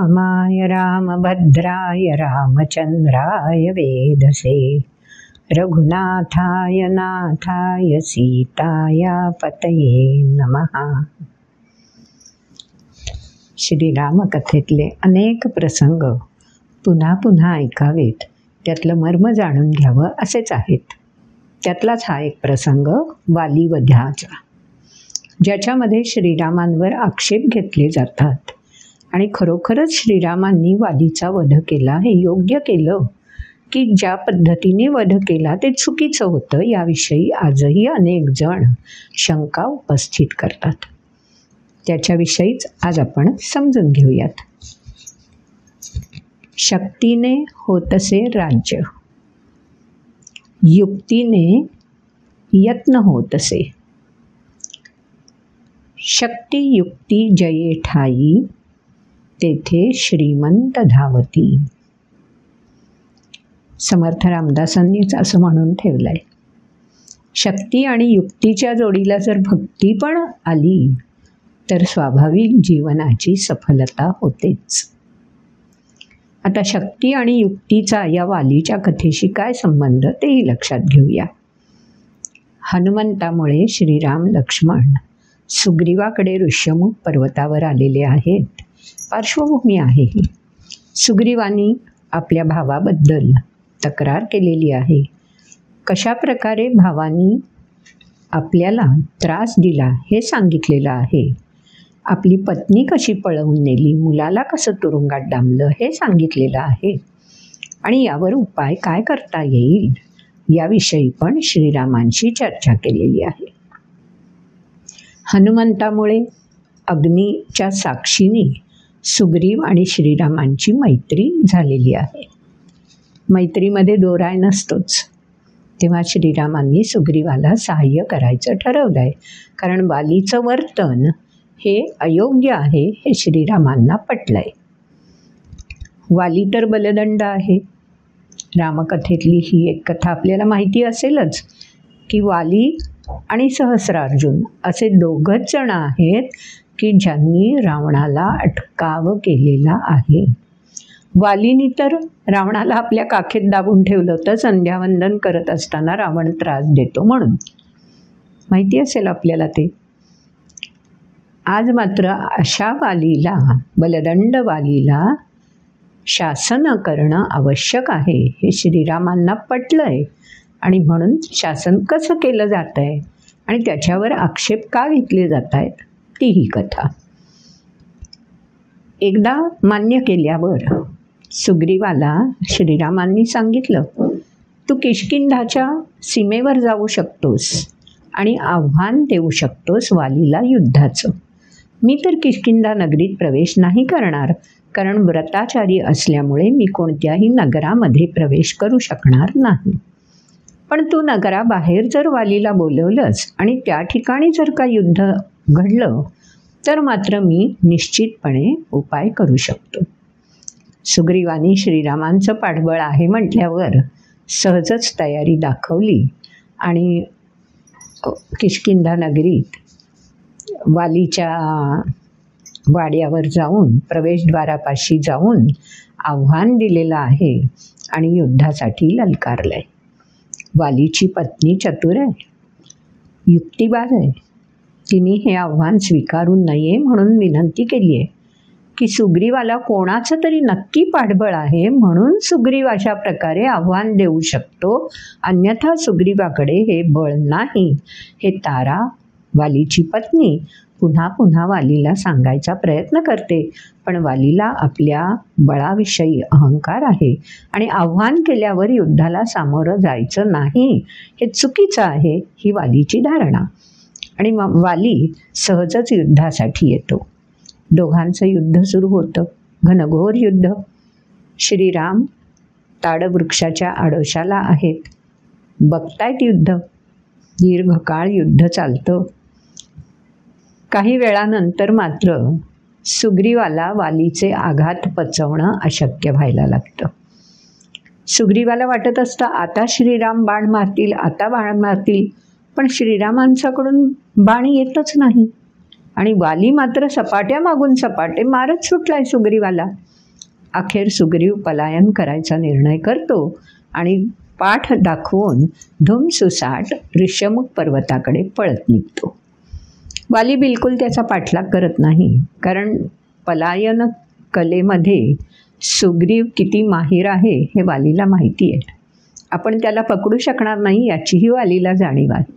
रामाय रामभद्राय रामचंद्राय वेधसे रघुनाथाय नाथाय सीताया पतये नमः। श्रीरामकथेतले अनेक प्रसंग पुन्हा पुन्हा ऐकावेत, त्यातलं मर्म जाणून घ्यावं असेच आहेत। त्यातलाच हा एक प्रसंग वालीवधाचा, ज्याच्यामध्ये श्रीरामांवर आक्षेप घेतले जातात आणि खरोखरच श्रीरामांनी वालीचा वध केला हे योग्य केलं की ज्या पद्धतीने वध केला ते चुकीचं होतं, याविषयी आजही अनेक जण शंका उपस्थित करतात। त्याच्याविषयीच आज आपण समजून घेऊयात। शक्तीने होतसे राज्य, युक्तीने यत्न होतसे। शक्ती युक्ती जये ठाई, तेथे श्रीमंत धावती। समर्थ रामदासांनीच असं म्हणून ठेवलंय। शक्ती आणि युक्तीच्या जोडीला जर भक्ती पण आली तर स्वाभाविक जीवनाची सफलता होतेच। आता शक्ती आणि युक्तीचा या वालीच्या कथेशी काय संबंध तेही लक्षात घेऊया। हनुमंतामुळे श्रीराम लक्ष्मण सुग्रीवाकडे ऋष्यमुख पर्वतावर आलेले आहेत। पार्श्वभूमी आहे ही। सुग्रीवानी आपल्या भावाबद्दल तक्रार केलेली आहे। कशा प्रकारे भावानी आपल्याला त्रास दिला हे सांगितलेलं आहे। आपली पत्नी कशी पळवून नेली, मुलाला कसं तुरुंगात डांबलं हे सांगितलेलं आहे आणि यावर उपाय काय करता येईल याविषयी पण श्रीरामांशी चर्चा केलेली आहे। हनुमंतामुळे अग्नीच्या साक्षीने सुग्रीव आणि श्रीरामांची मैत्री झालेली आहे। मैत्रीमध्ये दोराय नसतोच, तेव्हा श्रीरामांनी सुग्रीवाला सहाय्य करायचं ठरवलं आहे, कारण वालीचं वर्तन हे अयोग्य आहे हे श्रीरामांना पटलं आहे। वाली तर बलदंड आहे। रामकथेतली ही एक कथा आपल्याला माहिती असेलच की वाली आणि सहस्रार्जुन असे दोघंच जण आहेत की ज्यांनी रावणाला अटकाव केलेला आहे। वालीनी तर रावणाला आपल्या काखेत दाबून ठेवलं होतं संध्यावंदन करत असताना रावण त्रास देतो म्हणून, माहिती असेल आपल्याला ते। आज मात्र अशा वालीला, बलदंड वालीला शासन करणं आवश्यक आहे हे श्रीरामांना पटलं आहे आणि म्हणून शासन कसं केलं जात आहे आणि त्याच्यावर आक्षेप का घेतले जात आहेत ती ही कथा। एकदा मान्य केल्यावर सुग्रीवाला श्रीरामांनी सांगितलं, तू किष्किंधाच्या सीमेवर जाऊ शकतोस आणि आव्हान देऊ शकतोस वालीला युद्धाचं। मी तर किष्किंधा नगरीत प्रवेश नाही करणार, कारण व्रताचारी असल्यामुळे मी कोणत्याही नगरामध्ये प्रवेश करू शकणार नाही। पण तू नगराबाहेर जर वालीला बोलवलंस आणि त्या ठिकाणी जर का युद्ध घडलं तर मात्र मी निश्चितपणे उपाय करू शकतो। सुग्रीवानी श्रीरामांचं पाठबळ आहे म्हटल्यावर सहजच तयारी दाखवली आणि किष्किंधा नगरीत वालीच्या वाड्यावर जाऊन, प्रवेशद्वारापाशी जाऊन आव्हान दिलेलं आहे आणि युद्धासाठी ललकारलं आहे। वालीची पत्नी चतुर आहे, युक्तिवाद आहे। तिने हे आव्हान स्वीकारू नये म्हणून विनंती केली आहे की सुग्रीवाला कोणाचं तरी नक्की पाठबळ आहे म्हणून सुग्रीव अशा प्रकारे आव्हान देऊ शकतो, अन्यथा सुग्रीवाकडे हे बळ नाही। हे तारा, वालीची पत्नी, पुन्हा पुन्हा वालीला सांगायचा प्रयत्न करते, पण वालीला आपल्या बळाविषयी अहंकार आहे आणि आव्हान केल्यावर युद्धाला सामोरं जायचं नाही हे चुकीचं आहे ही वालीची धारणा। आणि वाली सहजच युद्धासाठी येतो। दोघांचं युद्ध सुरू होतं, घनघोर युद्ध। श्रीराम ताडवृक्षाच्या आडोशाला आहेत, बघतायत युद्ध। दीर्घकाळ युद्ध चालतं। काही वेळानंतर मात्र सुग्रीवाला वालीचे आघात पचवणं अशक्य व्हायला लागतं। सुग्रीवाला वाटत असतं आता श्रीराम बाण मारतील, आता बाण मारतील, पण श्रीरामांच्याकडून बाण येतच नाही आणि वाली मात्र सपाट्या मागून सपाटे मारत सुटलाय सुग्रीवाला। अखेर सुग्रीव पलायन करायचा निर्णय करतो आणि पाठ दाखवून धुमसुसाट ऋष्यमुख पर्वताकडे पळत निघतो. वाली बिलकुल त्याचा पाठलाग करत नाही, कारण पलायन कलेमध्ये सुग्रीव किती माहीर आहे हे वालीला माहिती आहे. आपण त्याला पकडू शकणार नाही याचीही वालीला जाणीव आहे.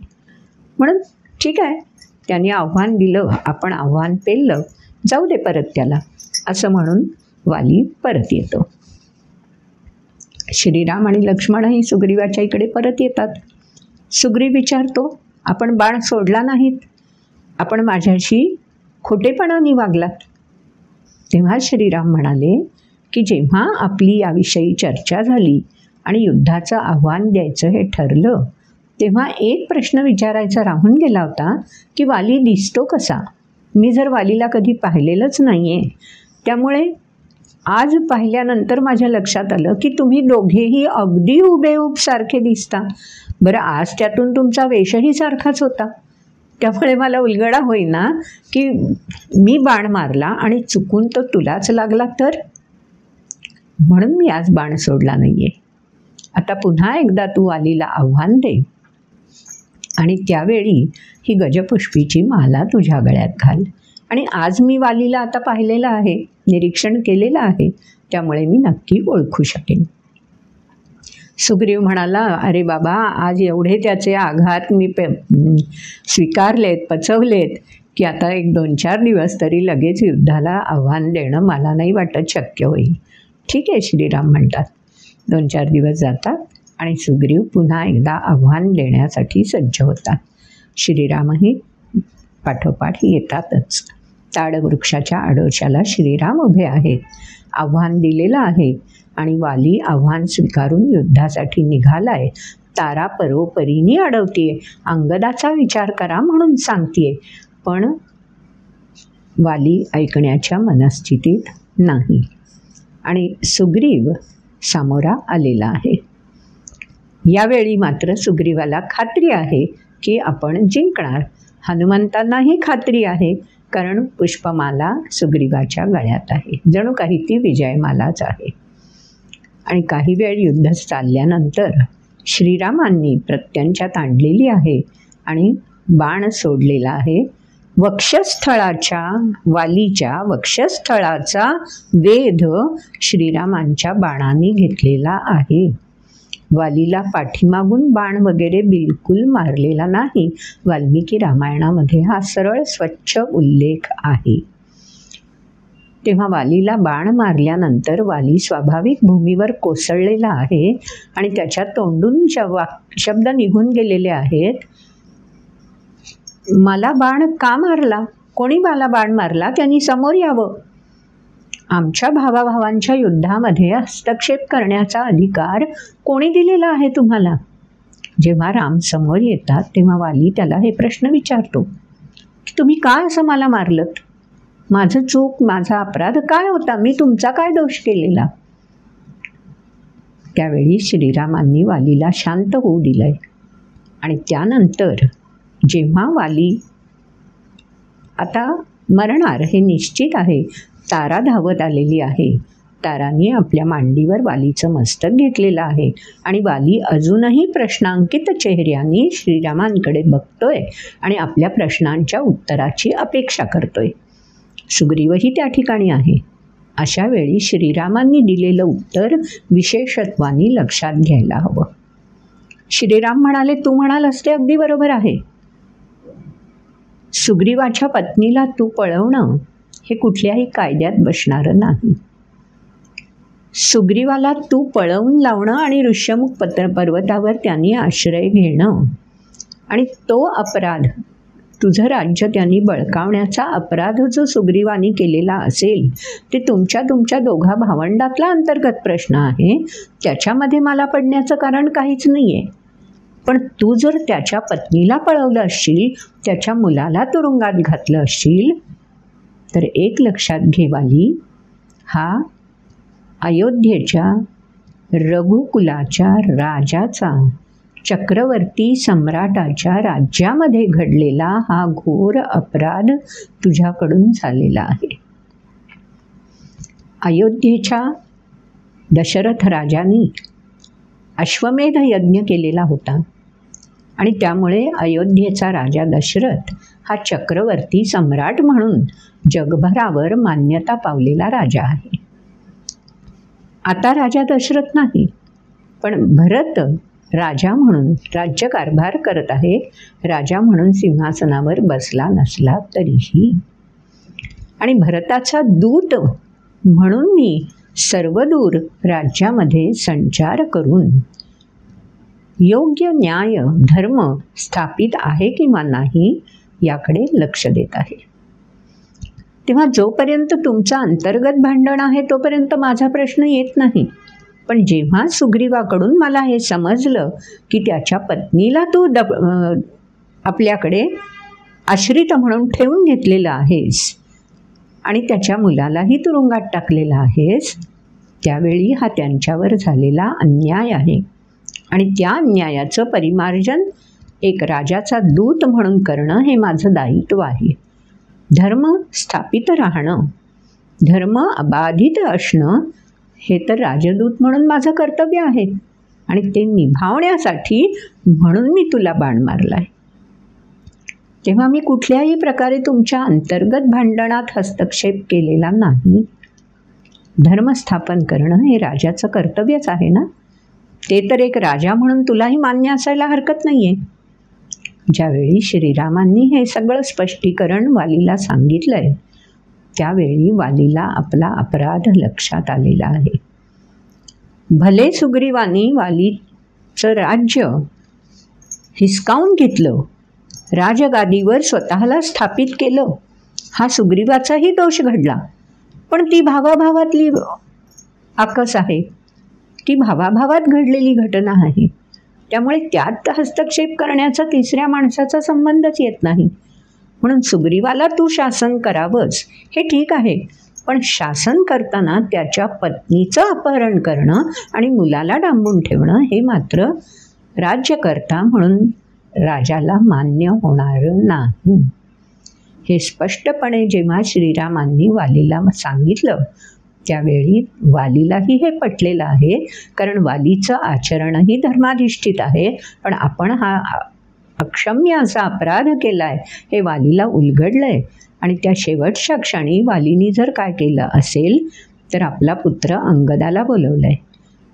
म्हणून ठीक आहे, त्यांनी आव्हान दिलं, आपण आव्हान पेललं, जाऊ दे परत त्याला, असं म्हणून वाली परत येतो. श्रीराम आणि लक्ष्मणही सुग्रीवाच्या इकडे परत येतात. सुग्रीव विचारतो, आपण बाण सोडला नाहीत, आपण माझ्याशी खोटेपणाने वागलात. तेव्हा श्रीराम म्हणाले की जेव्हा आपली याविषयी चर्चा झाली आणि युद्धाचं आव्हान द्यायचं हे ठरलं, तेव्हा एक प्रश्न विचारायचा राहून गेला होता की वाली दिसतो कसा. मी जर वालीला कधी पाहिलेलंच नाही आहे, त्यामुळे आज पाहिल्यानंतर माझ्या लक्षात आलं की तुम्ही दोघेही अगदी हुबेहूब सारखे दिसता. बरं, आज त्यातून तुमचा वेशही सारखाच होता, त्यामुळे मला उलगडा होईना की मी बाण मारला आणि चुकून तो तुलाच लागला तर, म्हणून मी आज बाण सोडला नाही आहे. आता पुन्हा एकदा तू वालीला आव्हान दे आणि त्यावेळी ही गजपुष्पीची माला तुझ्या गळ्यात घाल. आणि आज मी वालीला आता पाहिलेलं आहे, निरीक्षण केलेलं आहे, त्यामुळे मी नक्की ओळखू शकेन. सुग्रीव म्हणाला, अरे बाबा, आज एवढे त्याचे आघात मी स्वीकारलेत, पचवलेत की आता 1-2-4 दिवस तरी लगेच युद्धाला आव्हान देणं मला नाही वाटत शक्य होईल. ठीक आहे, श्रीराम म्हणतात. 2-4 दिवस जातात आणि सुग्रीव पुन्हा एकदा आव्हान देण्यासाठी सज्ज होतात. श्रीरामही पाठोपाठ येतातच. ताडवृक्षाच्या आडोशाला श्रीराम उभे आहेत. आव्हान दिलेलं आहे आणि वाली आव्हान स्वीकारून युद्धासाठी निघालाय. तारा परोपरीने अडवतीये, अंगदाचा विचार करा म्हणून सांगतीये, पण वाली ऐकण्याच्या मनस्थितीत नाही आणि सुग्रीव सामोरा आलेला आहे. यावेळी मात्र सुग्रीवाला खात्री आहे की आपण जिंकणार. हनुमंतांनाही खात्री आहे, कारण पुष्पमाला सुग्रीवाच्या गळ्यात आहे, जणू काही ती विजयमालाच आहे. आणि काही वेळ युद्ध चालल्यानंतर श्रीरामांनी प्रत्यंच्यात आणलेली आहे आणि बाण सोडलेला आहे. वक्षस्थळाच्या, वालीच्या वक्षस्थळाचा वेध श्रीरामांच्या बाणाने घेतलेला आहे. वालीला पाठीमागून बाण वगैरे बिलकुल मारलेला नाही. वाल्मिकी रामायणामध्ये हा सरळ स्वच्छ उल्लेख आहे. तेव्हा वालीला बाण मारल्यानंतर वाली स्वाभाविक भूमीवर कोसळलेला आहे आणि त्याच्या तोंडून शब्द निघून गेलेले आहेत, मला बाण का मारला, कोणी मला बाण मारला, त्यांनी समोर यावं. आमच्या भावाभावांच्या युद्धामध्ये हस्तक्षेप करण्याचा अधिकार कोणी दिलेला आहे तुम्हाला. जेव्हा राम समोर येतात तेव्हा वाली त्याला हे प्रश्न विचारतो की तुम्ही काय असं मला मारलत, माझं चूक, माझा अपराध काय होता, मी तुमचा काय दोष केलेला. त्यावेळी श्रीरामांनी वालीला शांत होऊ दिलंय आणि त्यानंतर जेव्हा वाली आता मरणार हे निश्चित आहे, तारा धावत आलेली आहे. ताराने आपल्या मांडीवर वालीचं मस्तक घेतलेलं आहे आणि वाली अजूनही प्रश्नांकित चेहऱ्याने श्रीरामांकडे बघतोय आणि आपल्या प्रश्नांच्या उत्तराची अपेक्षा करतोय. सुग्रीवही त्या ठिकाणी आहे. अशा वेळी श्रीरामांनी दिलेलं उत्तर विशेषत्वाने लक्षात घ्यायला हवं. श्रीराम म्हणाले, तू म्हणालास ते अगदी बरोबर आहे. सुग्रीवाच्या पत्नीला तू पळवणं हे कुठल्याही कायद्यात बसणारं नाही. सुग्रीवाला तू पळवून लावणं आणि ऋष्यमुख पर्वतावर त्यांनी आश्रय घेणं आणि तो अपराध, तुझं राज्य त्यांनी बळकावण्याचा अपराध जो सुग्रीवानी केलेला असेल ते तुमच्या दोघा भावंडातला अंतर्गत प्रश्न आहे. त्याच्यामध्ये मला पडण्याचं कारण काहीच नाही आहे. पण तू जर त्याच्या पत्नीला पळवलं असशील, त्याच्या मुलाला तुरुंगात घातलं असशील, तर एक लक्षात घे वाली, हा अयोध्येच्या रघुकुलाच्या राजाचा, चक्रवर्ती सम्राटाच्या राज्यामध्ये घडलेला हा घोर अपराध तुझ्याकडून झालेला आहे. अयोध्येच्या दशरथ राजांनी अश्वमेध यज्ञ केलेला होता आणि त्यामुळे अयोध्येचा राजा दशरथ हा चक्रवर्ती सम्राट म्हणून जगभरावर मान्यता पावलेला राजा आहे. आता राजा दशरथ नाही, पण भरत राजा म्हणून राज्यकारभार करत आहे. राजा म्हणून सिंहासनावर बसला नसला तरीही. आणि भरताचा दूत म्हणून मी सर्वदूर राज्यामध्ये संचार करून योग्य न्याय धर्म स्थापित आहे किंवा नाही याकडे लक्ष देत आहे. तेव्हा जोपर्यंत तुमचं अंतर्गत भांडण आहे तोपर्यंत माझा प्रश्न येत नाही. पण जेव्हा सुग्रीवाकडून मला हे समजलं की त्याच्या पत्नीला तू आपल्याकडे आश्रित म्हणून ठेवून घेतलेलं आहेस आणि त्याच्या मुलालाही तुरुंगात टाकलेला आहेस, त्यावेळी हा त्यांच्यावर झालेला अन्याय आहे आणि त्या अन्यायाचं परिमार्जन एक राजाचा दूत म्हणून करणं हे माझं दायित्व आहे. धर्म स्थापित राहणं, धर्म अबाधित असणं हे तर राजदूत म्हणून माझं कर्तव्य आहे आणि ते निभावण्यासाठी म्हणून मी तुला बाण मारला आहे. तेव्हा मी कुठल्याही प्रकारे तुमच्या अंतर्गत भांडणात हस्तक्षेप केलेला नाही. धर्मस्थापन करणं हे राजाचं कर्तव्यच आहे ना. ते तर एक राजा म्हणून तुलाही मान्य असायला हरकत नाही आहे. ज्यावेळी श्रीरामांनी हे सगळं स्पष्टीकरण वालीला सांगितलं आहे त्यावेळी वालीला आपला अपराध लक्षात आलेला आहे. भले सुग्रीवानी वालीचं राज्य हिसकावून घेतलं, राजगादीवर स्वतःला स्थापित केलं, हा सुग्रीवाचाही दोष घडला, पण ती भावाभावातली आकस आहे, ती भावाभावात घडलेली घटना आहे. त्यामुळे त्यात हस्तक्षेप करण्याचा तिसऱ्या माणसाचा संबंधच येत नाही. म्हणून सुग्रीवाला तू शासन करावंच हे ठीक आहे, पण शासन करताना त्याच्या पत्नीचं अपहरण करणं आणि मुलाला डांबून ठेवणं हे मात्र राज्यकर्ता म्हणून राजाला मान्य होणार नाही. हे स्पष्टपणे जेव्हा श्रीरामांनी वालीला सांगितलं त्यावेळी वालीलाही हे पटलेलं आहे, कारण वालीचं आचरणही धर्माधिष्ठित आहे. पण आपण हा अक्षम्य असा अपराध केला आहे हे वालीला उलगडलं आहे आणि त्या शेवटच्या क्षणी वालीनी जर काय केलं असेल तर आपला पुत्र अंगदाला बोलवलं आहे.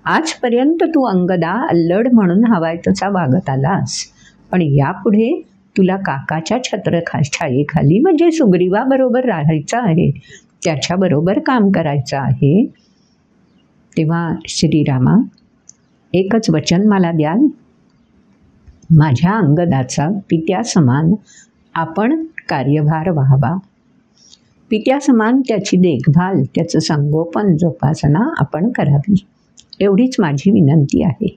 आजपर्यंत तू अंगदा अल्लड म्हणून हवाय तसा वागत आलास, पण यापुढे तुला काकाच्या छायेखाली म्हणजे सुग्रीवाबरोबर राहायचं आहे, त्याच्याबरोबर काम करायचं आहे. तेव्हा श्रीरामा एकच वचन मला द्याल, माझ्या अंगदाचा पित्यासमान आपण कार्यभार व्हावा, पित्यासमान त्याची देखभाल त्याचं संगोपन जोपासना आपण करावी, एवढीच माझी विनंती आहे.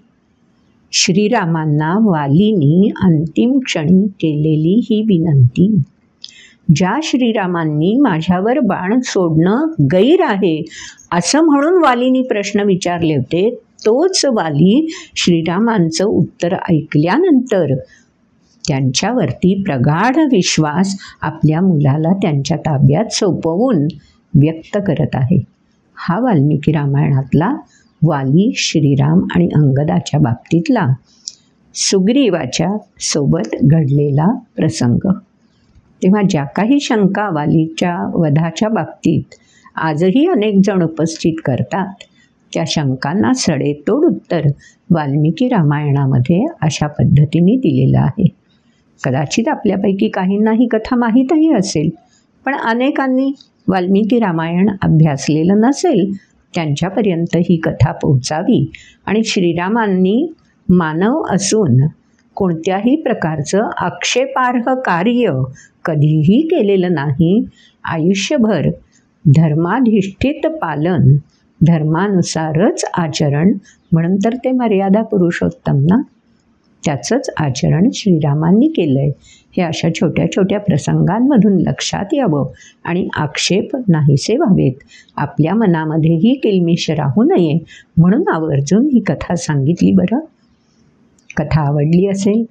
श्रीरामांना वालीनी अंतिम क्षणी केलेली ही विनंती, ज्या श्रीरामांनी माझ्यावर बाण सोडणं गैर आहे असं म्हणून वालीनी प्रश्न विचारले होते, तोच वाली श्रीरामांचं उत्तर ऐकल्यानंतर त्यांच्यावरती प्रगाढ विश्वास आपल्या मुलाला त्यांच्या ताब्यात सोपवून व्यक्त करत आहे. हा वाल्मिकी रामायणातला वाली, श्रीराम आणि अंगदाच्या बाबतीतला सुग्रीवाच्या सोबत घडलेला प्रसंग. तेव्हा ज्या काही शंका वालीच्या वधाच्या बाबतीत आजही अनेक जण उपस्थित करतात, त्या शंकांना सडेतोड उत्तर वाल्मिकी रामायणामध्ये अशा पद्धतीने दिलेलं आहे. कदाचित आपल्यापैकी काहींना ही कथा माहीतही असेल, पण अनेकांनी वाल्मिकी रामायण अभ्यासलेलं नसेल, त्यांच्यापर्यंत ही कथा पोहोचावी आणि श्रीरामांनी मानव असून कोणत्याही प्रकारचं आक्षेपार्ह कार्य कधीही केलेलं नाही, आयुष्यभर धर्माधिष्ठित पालन, धर्मानुसारच आचरण, म्हणून तर ते मर्यादा पुरुषोत्तम ना, त्याचंच आचरण श्रीरामांनी केलं आहे हे अशा छोट्या छोट्या प्रसंगांमधून लक्षात यावं आणि आक्षेप नाहीसे व्हावेत, आपल्या मनामध्येही किलमिश राहू नये म्हणून आवर्जून ही कथा सांगितली. बरं, कथा आवडली असेल,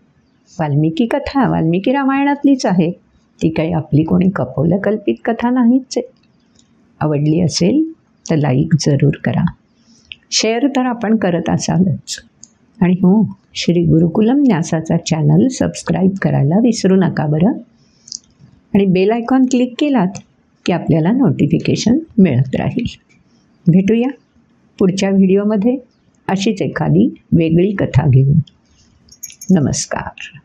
वाल्मिकी कथा वाल्मिकी रामायणातलीच आहे, ती काही आपली कोणी कल्पित कथा नाहीच आहे. आवडली असेल तर लाईक जरूर करा. शेअर तर आपण करत असालच. आणि हो, श्री गुरुकुलम न्यासाचा चॅनल सबस्क्राईब करायला विसरू नका बरं. आणि बेल आयकॉन क्लिक केलात की आपल्याला नोटिफिकेशन मिळत राहील. भेटूया पुढच्या व्हिडिओमध्ये अशीच एखादी वेगळी कथा घेऊन. नमस्कार.